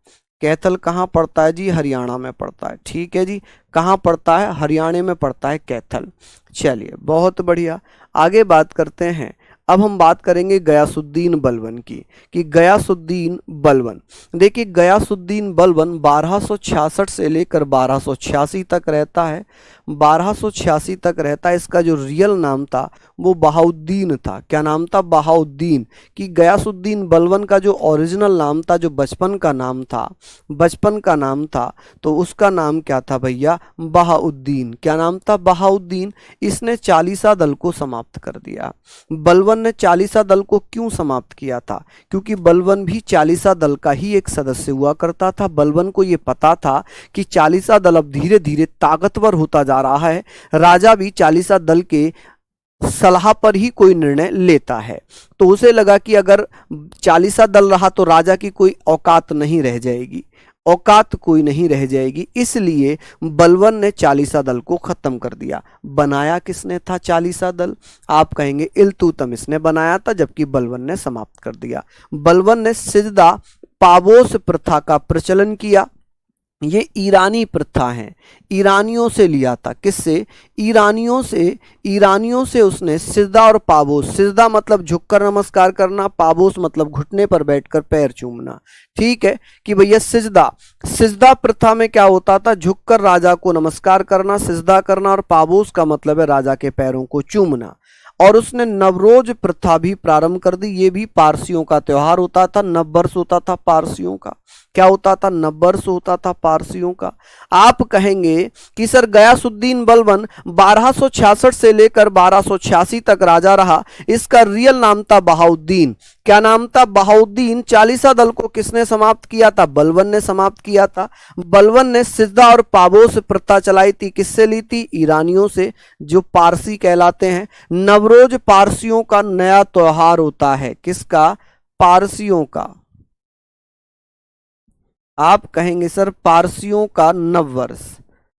कैथल कहाँ पड़ता है जी? हरियाणा में पड़ता है। ठीक है जी, कहाँ पड़ता है? हरियाणा में पड़ता है कैथल। चलिए बहुत बढ़िया, आगे बात करते हैं। अब हम बात करेंगे गयासुद्दीन बलबन की, कि गयासुद्दीन बलबन, देखिए गयासुद्दीन बलबन 1266 से लेकर 1286 तक रहता है। 1286 तक रहता है। इसका जो रियल नाम था वो बहाउद्दीन था। क्या नाम था? बहाउद्दीन। कि गयासुद्दीन बलबन का जो ओरिजिनल नाम था, जो बचपन का नाम था, बचपन का नाम था, तो उसका नाम क्या था भैया? बहाउद्दीन। क्या नाम था? बहाउद्दीन। इसने चालीसा दल को समाप्त कर दिया। बलबन ने चालीसा दल को क्यों समाप्त किया था? क्योंकि बलबन भी चालीसा दल का ही एक सदस्य हुआ करता था। बलबन को ये पता था कि चालीसा दल अब धीरे धीरे ताकतवर होता जा रहा है, राजा भी चालीसा दल के सलाह पर ही कोई निर्णय लेता है। तो उसे लगा कि अगर चालीसा दल रहा तो राजा की कोई औकात नहीं रह जाएगी, औकात कोई नहीं रह जाएगी। इसलिए बलबन ने चालीसा दल को खत्म कर दिया। बनाया किसने था चालीसा दल? आप कहेंगे इल्तुतमिश ने बनाया था, जबकि बलबन ने समाप्त कर दिया। बलबन ने सिजदा पाबोस प्रथा का प्रचलन किया। ये ईरानी प्रथा है, ईरानियों से लिया था। किससे? ईरानियों से उसने सिजदा और पाबोस, सिजदा मतलब झुककर नमस्कार करना, पाबोस मतलब घुटने पर बैठकर पैर चूमना। ठीक है, कि भैया सिजदा, सिजदा प्रथा में क्या होता था? झुककर राजा को नमस्कार करना, सिजदा करना, और पाबोस का मतलब है राजा के पैरों को चूमना। और उसने नवरोज प्रथा भी प्रारंभ कर दी। ये भी पारसियों का त्योहार होता था, नववर्ष होता था पारसियों का। क्या होता था? नववर्ष होता था पारसियों का। आप कहेंगे कि सर गयासुद्दीन बलबन 1266 से लेकर 1286 तक राजा रहा, इसका रियल नाम था बहाउद्दीन। क्या नाम था? बहाउद्दीन। चालीसा दल को किसने समाप्त किया था? बलबन ने समाप्त किया था। बलबन ने सिजदा और पाबोस प्रथा चलाई थी। किससे ली थी? ईरानियों से, जो पारसी कहलाते हैं। नवरोज पारसियों का नया त्योहार होता है। किसका? पारसियों का। आप कहेंगे सर पारसियों का नववर्ष,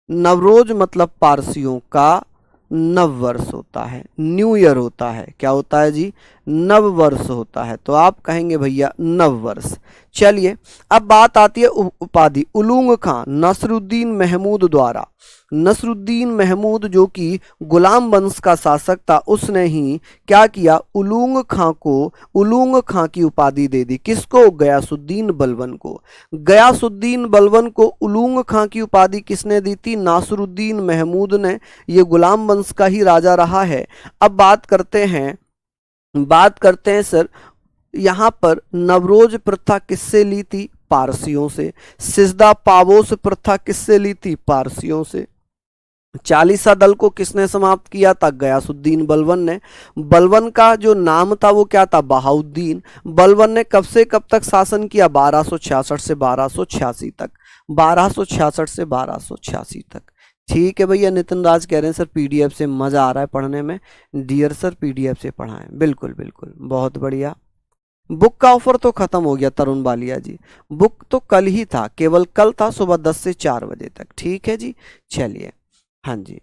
नवरोज मतलब पारसियों का नववर्ष होता है, न्यू ईयर होता है। क्या होता है जी? नववर्ष होता है। तो आप कहेंगे भैया नववर्ष। चलिए अब बात आती है उपाधि। उलूंग खां नसरुद्दीन महमूद द्वारा, नसरुद्दीन महमूद जो कि गुलाम वंश का शासक था, उसने ही क्या किया? उलूंग खां को उलूंग खां की उपाधि दे दी। किसको? गयासुद्दीन बलबन को। गयासुद्दीन बलबन को उलूंग खां की उपाधि किसने दी थी? नासरुद्दीन महमूद ने। ये गुलाम वंश का ही राजा रहा है। अब बात करते हैं सर, यहां पर नवरोज प्रथा किससे ली थी? पारसियों से। सिजदा पाबोस प्रथा किससे ली थी? पारसियों से। चालीसा दल को किसने समाप्त किया था? गयासुद्दीन बलबन ने। बलबन का जो नाम था वो क्या था? बहाउद्दीन। बलबन ने कब से कब तक शासन किया? 1266 से 1286 तक। 1266 से 1286 तक। ठीक है भैया। नितिन राज कह रहे हैं सर पीडीएफ से मजा आ रहा है पढ़ने में। डियर सर पीडीएफ से पढ़ाएं। बिल्कुल बिल्कुल, बहुत बढ़िया। बुक का ऑफर तो खत्म हो गया तरुण बालिया जी, बुक तो कल ही था, केवल कल था सुबह 10 से 4 बजे तक। ठीक है जी, चलिए। हाँ जी,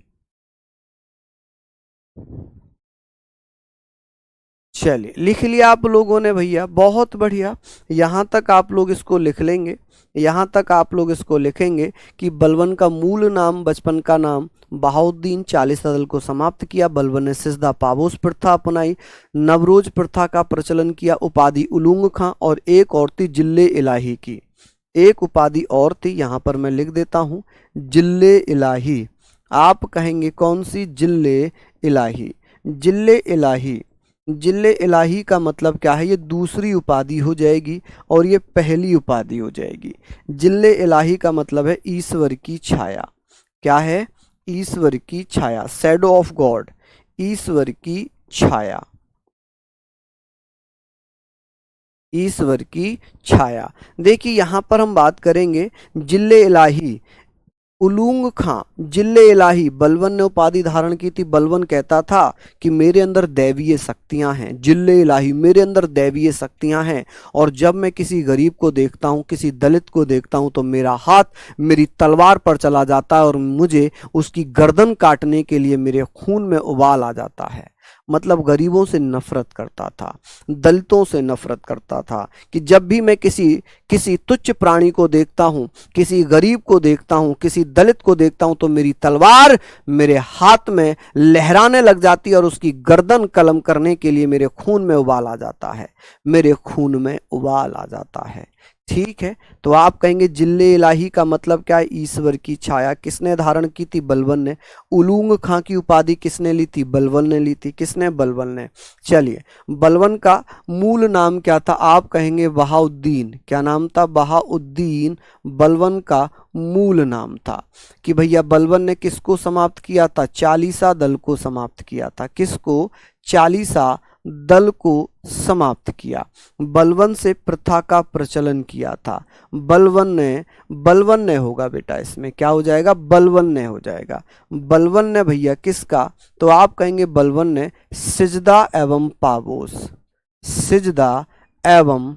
चलिए लिख लिया आप लोगों ने भैया, बहुत बढ़िया। यहाँ तक आप लोग इसको लिख लेंगे, यहाँ तक आप लोग इसको लिखेंगे कि बलबन का मूल नाम, बचपन का नाम बहाउद्दीन, चालीसा दल को समाप्त किया। बलबन ने सिजदा पाबोस प्रथा अपनाई, नवरोज प्रथा का प्रचलन किया, उपाधि उलूंग खां, और एक और थी जिल्ले इलाही की। एक उपाधि और थी, यहाँ पर मैं लिख देता हूँ, जिल्ले इलाही। आप कहेंगे कौन सी? जिल्ले इलाही। जिल्ले इलाही, जिल्ले इलाही का मतलब क्या है? ये दूसरी उपाधि हो जाएगी और ये पहली उपाधि हो जाएगी। जिल्ले इलाही का मतलब है ईश्वर की छाया। क्या है? ईश्वर की छाया, शैडो ऑफ गॉड, ईश्वर की छाया, ईश्वर की छाया। देखिए यहां पर हम बात करेंगे जिल्ले इलाही, उलूंग खां, जिल्ले इलाही। बलबन ने उपाधि धारण की थी। बलबन कहता था कि मेरे अंदर दैवीय शक्तियां हैं, जिल्ले इलाही, मेरे अंदर दैवीय शक्तियां हैं, और जब मैं किसी गरीब को देखता हूं, किसी दलित को देखता हूं, तो मेरा हाथ मेरी तलवार पर चला जाता है और मुझे उसकी गर्दन काटने के लिए मेरे खून में उबाल आ जाता है। मतलब गरीबों से नफरत करता था, दलितों से नफरत करता था, कि जब भी मैं किसी किसी तुच्छ प्राणी को देखता हूँ, किसी गरीब को देखता हूँ, किसी दलित को देखता हूँ, तो मेरी तलवार मेरे हाथ में लहराने लग जाती है और उसकी गर्दन कलम करने के लिए मेरे खून में उबाल आ जाता है, मेरे खून में उबाल आ जाता है। ठीक है, तो आप कहेंगे जिल्ले इलाही का मतलब क्या है? ईश्वर की छाया। किसने धारण की थी? बलबन ने। उलूंग खां की उपाधि किसने ली थी? बलबन ने ली थी। किसने? बलबन ने। चलिए, बलबन का मूल नाम क्या था? आप कहेंगे बहाउद्दीन। क्या नाम था? बहाउद्दीन बलबन का मूल नाम था। कि भैया बलबन ने किसको समाप्त किया था? चालीसा दल को समाप्त किया था। किसको? चालीसा दल को समाप्त किया। बलबन से प्रथा का प्रचलन किया था। बलबन ने होगा बेटा, इसमें क्या हो जाएगा? बलबन ने हो जाएगा। बलबन ने भैया किसका? तो आप कहेंगे बलबन ने सिजदा एवं पावोस, सिजदा एवं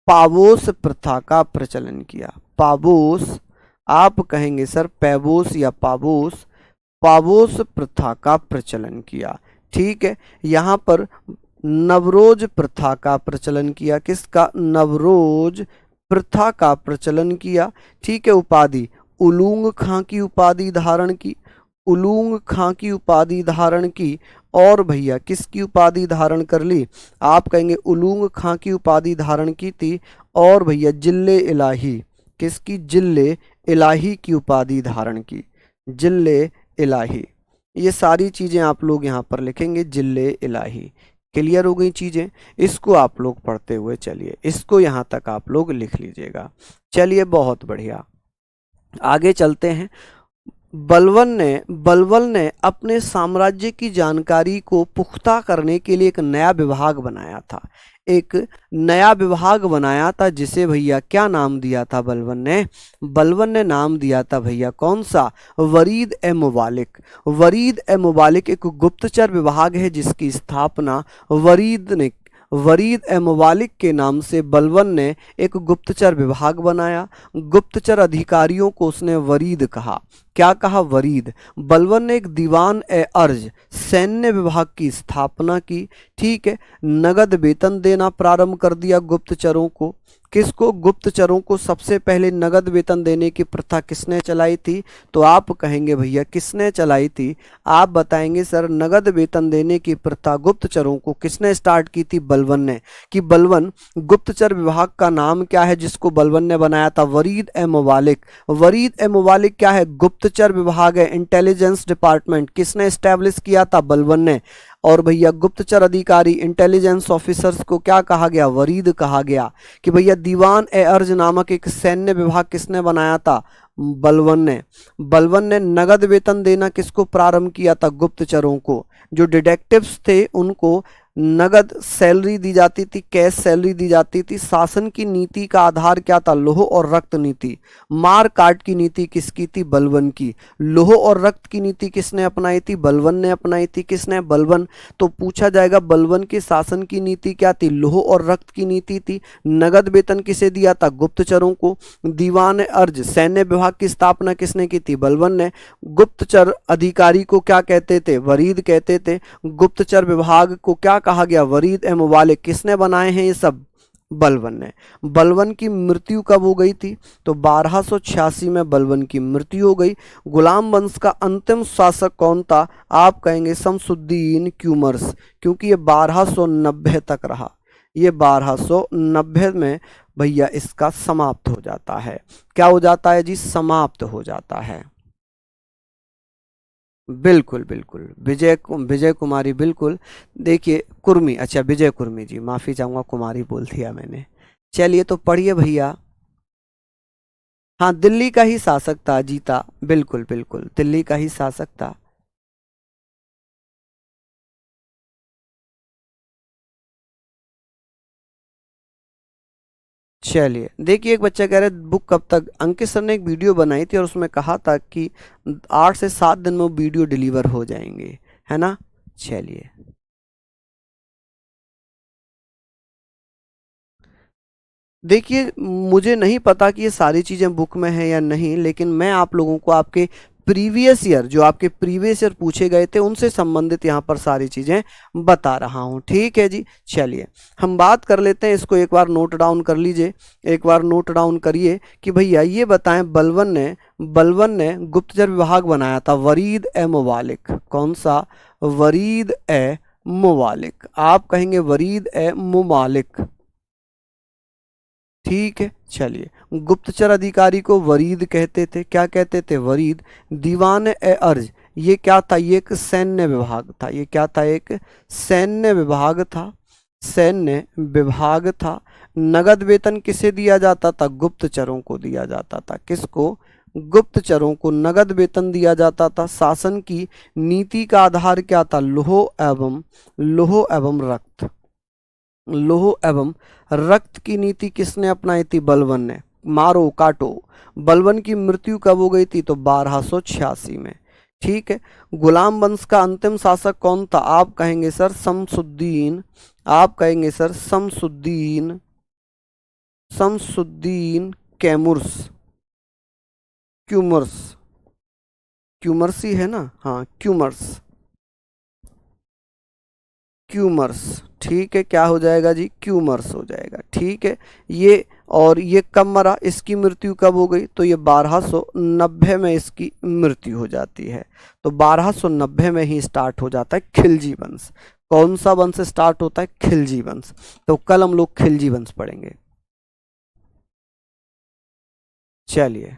पावोस प्रथा का प्रचलन किया। पावोस, आप कहेंगे सर पैबोस या पावोस, पावोस प्रथा का प्रचलन किया। ठीक है, यहाँ पर नवरोज प्रथा का प्रचलन किया। किसका? नवरोज प्रथा का प्रचलन किया। ठीक है, उपाधि उलूंग खां की उपाधि धारण की, उलूंग खां की उपाधि धारण की। और भैया किसकी उपाधि धारण कर ली? आप कहेंगे उलूंग खां की उपाधि धारण की थी। और भैया जिल्ले इलाही, किसकी? जिल्ले इलाही की उपाधि धारण की, जिल्ले इलाही। ये सारी चीजें आप लोग यहाँ पर लिखेंगे, जिल्ले इलाही। क्लियर हो गई चीजें? इसको आप लोग पढ़ते हुए चलिए, इसको यहाँ तक आप लोग लिख लीजिएगा। चलिए, बहुत बढ़िया, आगे चलते हैं। बलबन ने अपने साम्राज्य की जानकारी को पुख्ता करने के लिए एक नया विभाग बनाया था। एक नया विभाग बनाया था जिसे भैया क्या नाम दिया था? बलबन ने नाम दिया था भैया कौन सा? वरीद ए मुबालिक। वरीद ए मुबालिक एक गुप्तचर विभाग है जिसकी स्थापना वरीद ए मुबालिक के नाम से बलबन ने एक गुप्तचर विभाग बनाया। गुप्तचर अधिकारियों को उसने वरीद कहा। क्या कहा? वरीद। बलबन ने एक दीवान ए अर्ज सैन्य विभाग की स्थापना की। ठीक है, नगद वेतन देना प्रारंभ कर दिया गुप्तचरों को। किसको? गुप्तचरों को सबसे पहले नगद वेतन देने की प्रथा किसने चलाई थी? तो आप कहेंगे भैया किसने चलाई थी? आप बताएंगे सर नगद वेतन देने की प्रथा गुप्तचरों को किसने स्टार्ट की थी? बलबन ने। कि बलबन, गुप्तचर विभाग का नाम क्या है जिसको बलबन ने बनाया था? वरीद ए मुबालिक। वरीद ए मुबालिक क्या है? गुप्तचर विभाग है, इंटेलिजेंस डिपार्टमेंट। किसने स्टैब्लिश किया था? बलबन ने। और भैया गुप्तचर अधिकारी, इंटेलिजेंस ऑफिसर्स को क्या कहा गया? वरीद कहा गया। कि भैया दीवान ए अर्ज नामक एक सैन्य विभाग किसने बनाया था? बलबन ने। बलबन ने नगद वेतन देना किसको प्रारंभ किया था? गुप्तचरों को। जो डिटेक्टिव्स थे उनको नगद सैलरी दी जाती थी, कैश सैलरी दी जाती थी। शासन की नीति का आधार क्या था? लौह और रक्त नीति। मार काट की नीति किसकी थी? बलबन की। लौह और रक्त की नीति किसने अपनाई थी? बलबन ने अपनाई थी। किसने? बलबन। तो पूछा जाएगा बलबन के शासन की नीति क्या थी? लौह और रक्त की नीति थी। नगद वेतन किसे दिया था? गुप्तचरों को। दीवान अर्ज सैन्य विभाग की स्थापना किसने की थी? बलबन ने। गुप्तचर अधिकारी को क्या कहते थे? वरीद कहते थे। गुप्तचर विभाग को क्या कहा गया? वरीद ए मुबालिक। किसने बनाए हैं ये सब? बलबन ने। बलबन की मृत्यु कब हो गई थी? तो 1286 में बलबन की मृत्यु हो गई। गुलाम वंश का अंतिम शासक कौन था? आप कहेंगे शमसुद्दीन क्यूमर्स, क्योंकि ये 1290 तक रहा। ये 1290 में भैया इसका समाप्त हो जाता है। क्या हो जाता है जी? समाप्त हो जाता है। बिल्कुल बिल्कुल, विजय कुमारी, बिल्कुल। देखिए कुर्मी, अच्छा विजय कुर्मी जी, माफी चाहूंगा, कुमारी बोल दिया मैंने। चलिए तो पढ़िए भैया। हाँ, दिल्ली का ही शासक था, जीता। बिल्कुल बिल्कुल, दिल्ली का ही शासक था। चलिए देखिए, एक बच्चा कह रहा है बुक कब तक? अंकित सर ने एक वीडियो बनाई थी और उसमें कहा था कि 8 से 7 दिन में वो वीडियो डिलीवर हो जाएंगे, है ना? चलिए, देखिए मुझे नहीं पता कि ये सारी चीज़ें बुक में है या नहीं, लेकिन मैं आप लोगों को आपके प्रीवियस ईयर, जो आपके प्रीवियस ईयर पूछे गए थे उनसे संबंधित यहाँ पर सारी चीजें बता रहा हूँ। ठीक है जी, चलिए हम बात कर लेते हैं, इसको एक बार नोट डाउन कर लीजिए, एक बार नोट डाउन करिए कि भैया ये बताएं, बलबन ने गुप्तचर विभाग बनाया था वरीद ए मुबालिक। कौन सा? वरीद ए मुबालिक। आप कहेंगे वरीद ए मुबालिक। ठीक है, चलिए गुप्तचर अधिकारी को वरीद कहते थे। क्या कहते थे? वरीद। दीवान ए अर्ज, ये क्या था? ये एक सैन्य विभाग था। ये क्या था? एक सैन्य विभाग था। सैन्य विभाग था। नगद वेतन किसे दिया जाता था? गुप्तचरों को दिया जाता था। किसको? गुप्तचरों को नगद वेतन दिया जाता था। शासन की नीति का आधार क्या था? लोह एवं रक्त। लोह एवं रक्त की नीति किसने अपनाई थी? बलबन ने। मारो काटो। बलबन की मृत्यु कब हो गई थी? तो 1286 में। ठीक है। गुलाम वंश का अंतिम शासक कौन था? आप कहेंगे सर शमसुद्दीन। आप कहेंगे सर शमसुद्दीन कैमुर्स। क्यूमर्स ही है ना? हाँ, क्यूमर्स। ठीक है, क्या हो जाएगा जी? क्यूमर्स हो जाएगा। ठीक है, ये और ये कब मरा? इसकी मृत्यु कब हो गई? तो ये 1290 में इसकी मृत्यु हो जाती है। तो 1290 में ही स्टार्ट हो जाता है खिलजी वंश। कौन सा वंश स्टार्ट होता है? खिलजी वंश। तो कल हम लोग खिलजी वंश पढ़ेंगे। चलिए,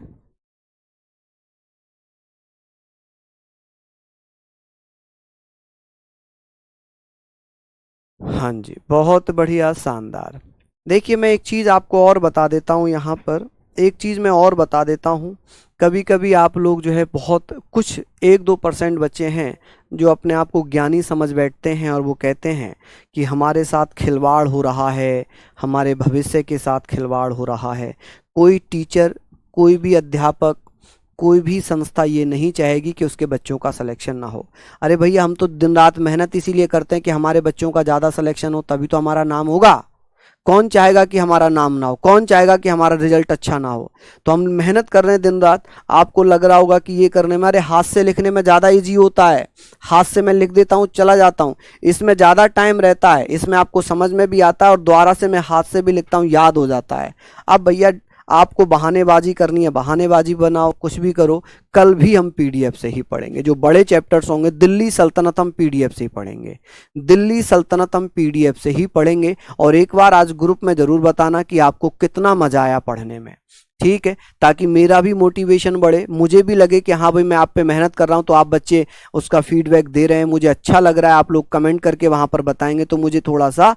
हाँ जी, बहुत बढ़िया, शानदार। देखिए मैं एक चीज़ आपको और बता देता हूँ यहाँ पर, एक चीज़ मैं और बता देता हूँ। कभी कभी आप लोग जो है, बहुत कुछ 1-2% बच्चे हैं जो अपने आप को ज्ञानी समझ बैठते हैं और वो कहते हैं कि हमारे साथ खिलवाड़ हो रहा है, हमारे भविष्य के साथ खिलवाड़ हो रहा है। कोई टीचर, कोई भी अध्यापक, कोई भी संस्था ये नहीं चाहेगी कि उसके बच्चों का सिलेक्शन ना हो। अरे भैया, हम तो दिन रात मेहनत इसीलिए करते हैं कि हमारे बच्चों का ज़्यादा सिलेक्शन हो, तभी तो हमारा नाम होगा। कौन चाहेगा कि हमारा नाम ना हो? कौन चाहेगा कि हमारा रिजल्ट अच्छा ना हो? तो हम मेहनत कर रहे हैं दिन रात। आपको लग रहा होगा कि ये करने में, अरे हाथ से लिखने में ज़्यादा इजी होता है, हाथ से मैं लिख देता हूँ, चला जाता हूँ, इसमें ज़्यादा टाइम रहता है, इसमें आपको समझ में भी आता है और दोबारा से मैं हाथ से भी लिखता हूँ, याद हो जाता है। अब भैया आपको बहानेबाजी करनी है, बहानेबाजी बनाओ, कुछ भी करो। कल भी हम पीडीएफ से ही पढ़ेंगे, जो बड़े चैप्टर्स होंगे दिल्ली सल्तनत हम पीडीएफ से ही पढ़ेंगे। दिल्ली सल्तनत हम पीडीएफ से ही पढ़ेंगे। और एक बार आज ग्रुप में ज़रूर बताना कि आपको कितना मज़ा आया पढ़ने में। ठीक है, ताकि मेरा भी मोटिवेशन बढ़े, मुझे भी लगे कि हाँ भाई मैं आप पे मेहनत कर रहा हूँ, तो आप बच्चे उसका फीडबैक दे रहे हैं, मुझे अच्छा लग रहा है, आप लोग कमेंट करके वहाँ पर बताएंगे तो मुझे थोड़ा सा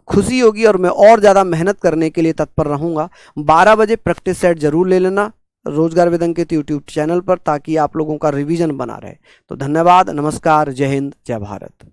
खुशी होगी और मैं और ज़्यादा मेहनत करने के लिए तत्पर रहूँगा। 12 बजे प्रैक्टिस सेट जरूर ले लेना रोजगार वेद अंकित यूट्यूब चैनल पर, ताकि आप लोगों का रिवीजन बना रहे। तो धन्यवाद, नमस्कार, जय हिंद, जय भारत।